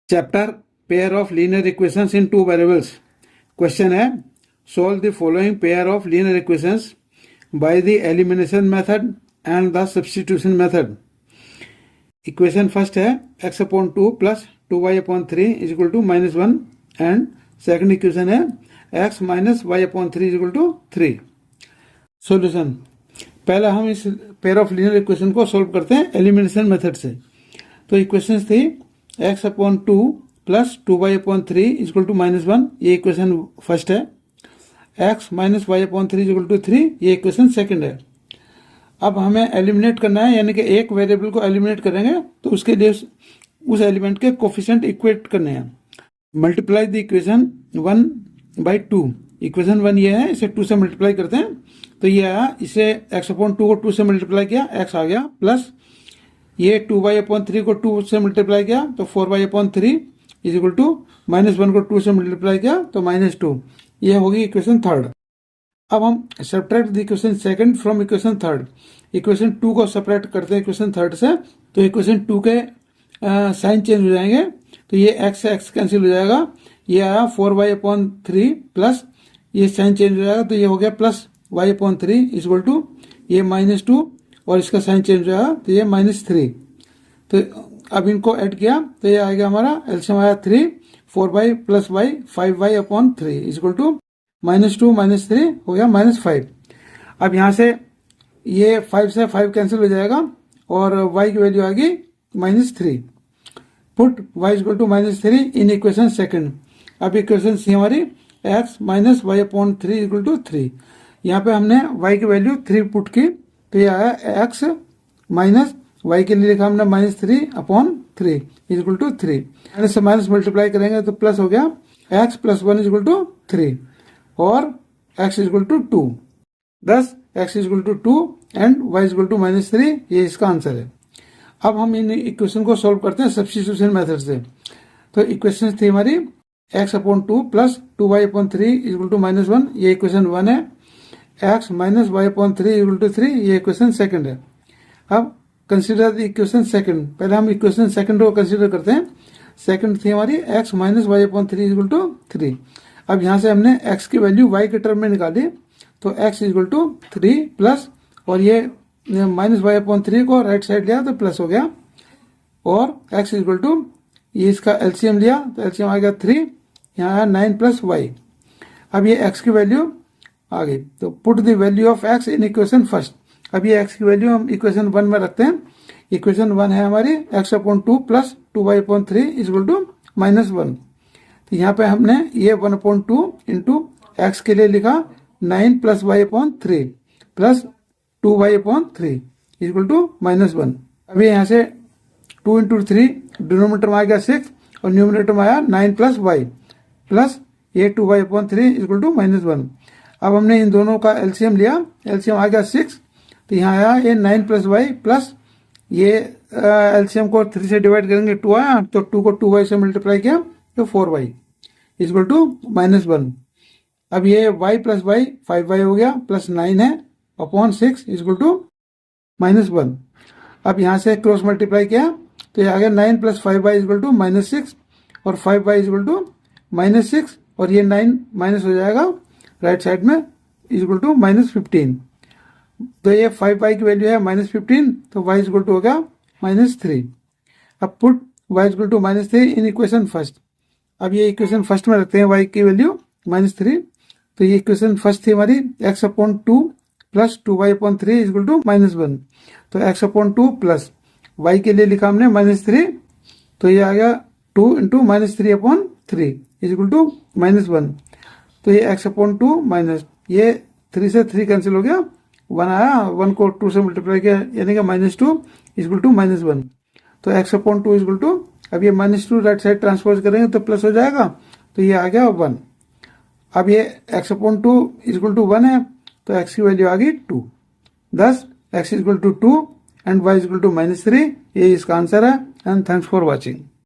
Chapter pair of linear equations in two variables. Question है solve the following pair of linear equations by the elimination method and the substitution method. Equation first है x upon 2 plus 2y upon 3 is equal to -1 and second equation है x minus y upon 3 is equal to 3। Solution, पहला हम इस pair of linear equation को solve करते हैं elimination method से। तो इक्वेशन थी x upon 2 plus 2y upon 3 is equal to -1, ये इक्वेशन फर्स्ट है। x minus y upon 3 is equal to 3, ये इक्वेशन सेकंड है। अब हमें एलिमिनेट करना है, यानी कि एक वेरिएबल को एलिमिनेट करेंगे तो उसके लिए उस एलिमेंट के कोफिशिएंट इक्वेट करने हैं। Multiply the equation 1 by 2। Equation 1 ये है, इसे 2 से मल्टीप्लाई करते हैं तो ये आया, इसे x अपॉन 2 को 2 से मल्टीप्लाई किया, x आ गया, प्लस ये 2y अपॉन 3 को 2 से मल्टीप्लाई किया तो 4y upon 3 is equal to -1 को 2 से मल्टीप्लाई किया तो -2। ये होगी इक्वेशन थर्ड। अब हम subtract the equation second from equation third. Equation 2 को सब्ट्रैक्ट करते हैं इक्वेशन थर्ड से, तो इक्वेशन 2 के साइन चेंज हो जाएंगे, तो ये x से x कैंसिल हो जाएगा, ये आया 4y अपॉन 3 प्लस ये साइन चेंज हो जाएगा तो ये हो गया plus y upon 3 is equal to ये -2 और इसका साइन चेंज हो जाएगा तो ये -3। तो अब इनको ऐड किया तो ये आएगा हमारा एलसीएम आया 3, 4y plus y 5y upon 3 is equal to -2 -3 हो गया -5। अब यहाँ से ये 5 से 5 कैंसिल हो जाएगा और y की वैल्यू आ गई -3। Put y is equal to -3 in equation second. अब इक्वेशन सी हमारी x minus y upon 3 is equal to 3। यहाँ पे हमने y की वैल्यू 3 पुट की तो ये आया x माइनस y के लिए लिखा हमने -3 upon 3 is equal to 3। Minus से माइनस मल्टीप्लाई करेंगे तो प्लस हो गया x plus 1 is equal to 3 और x is equal to 2। thus x is equal to 2 and y is equal to -3, ये इसका आंसर है। अब हम इन इक्वेशन को सॉल्व करते हैं सब्स्टिट्यूशन मेथड से। तो इक्वेशन थी हमारी x upon 2 plus 2y upon 3 is equal to -1, ये इक्वेशन 1 है। x minus y upon 3 is equal to 3, ये इक्वेशन सेकंड है। अब कंसीडर द इक्वेशन सेकंड। पहले हम इक्वेशन सेकंड को कंसीडर करते हैं। सेकंड थी हमारी x minus y upon 3 is equal to 3। अब यहाँ से हमने x की वैल्यू y के टर्म में निकाली तो x is equal to 3 plus और ये माइनस y अपॉन 3 को राइट साइड लिया तो प्लस हो गया और x इज इक्वल टू ये इसका एलसीएम लिया तो एलसीएम आ गया 3, यहाँ आया 9 प्लस y। अब ये x की वैल्यू आ गई तो put the value of x in equation first. अब ये x की वैल्यू हम इक्वेशन 1 में रखते हैं। इक्वेशन 1 है हमारी x upon 2 plus 2y upon 3 is equal to -1। तो यहाँ पे हमने ये 1 अपॉन 2 इंटू एक्स के लिए लिखा 9 plus y upon 3 plus 2y upon 3 is equal to -1। अभी यहाँ से 2 इंटू 3 डिनोमिनेटर में आ गया 6 और न्यूमिनेटर में आया 9 प्लस y प्लस ये 2y upon 3 is equal to -1। अब हमने इन दोनों का एलसीएम लिया, एलसीएम आ गया 6, तो यहाँ आया ये 9 प्लस y प्लस ये एलसीएम को 3 से डिवाइड करेंगे 2 आया तो 2 को 2y से मल्टीप्लाई किया तो 4y इज इक्वल टू -1। अब ये y प्लस y 5y हो गया प्लस 9 है अपॉन 6 इज इक्वल टू -1। अब यहाँ से क्रॉस मल्टीप्लाई किया तो ये आ गया 9 plus 5y is equal to -6 और 5y इज इक्वल टू -6 और ये 9 माइनस हो जाएगा राइट साइड में इज इक्वल टू -15। तो ये 5y की वैल्यू है -15 तो y इज इक्वल टू हो गया -3। अब put y is equal to -3 in equation first. अब ये इक्वेशन फर्स्ट में रखते हैं y की वैल्यू -3। तो ये इक्वेशन फर्स्ट थी हमारी x upon 2 plus 2y upon 3 is equal to -1। तो x अपॉन 2 प्लस y के लिए लिखा हमने -3 तो ये आ गया 2 into -3 upon 3 is equal to -1। तो ये x अपॉन 2 माइनस ये 3 से 3 कैंसिल हो गया, 1 आया, 1 को 2 से मल्टीप्लाई किया यानी कि -2 इज इक्वल टू -1। तो x upon 2 is equal to, अब ये -2 राइट साइड ट्रांसपोज करेंगे तो प्लस हो जाएगा तो ये आ गया 1। अब ये x upon 2 is equal to 1 है तो x की वैल्यू आ गई 2। thus x is equal to 2 and y is equal to -3, ये इसका आंसर है। And thanks for watching.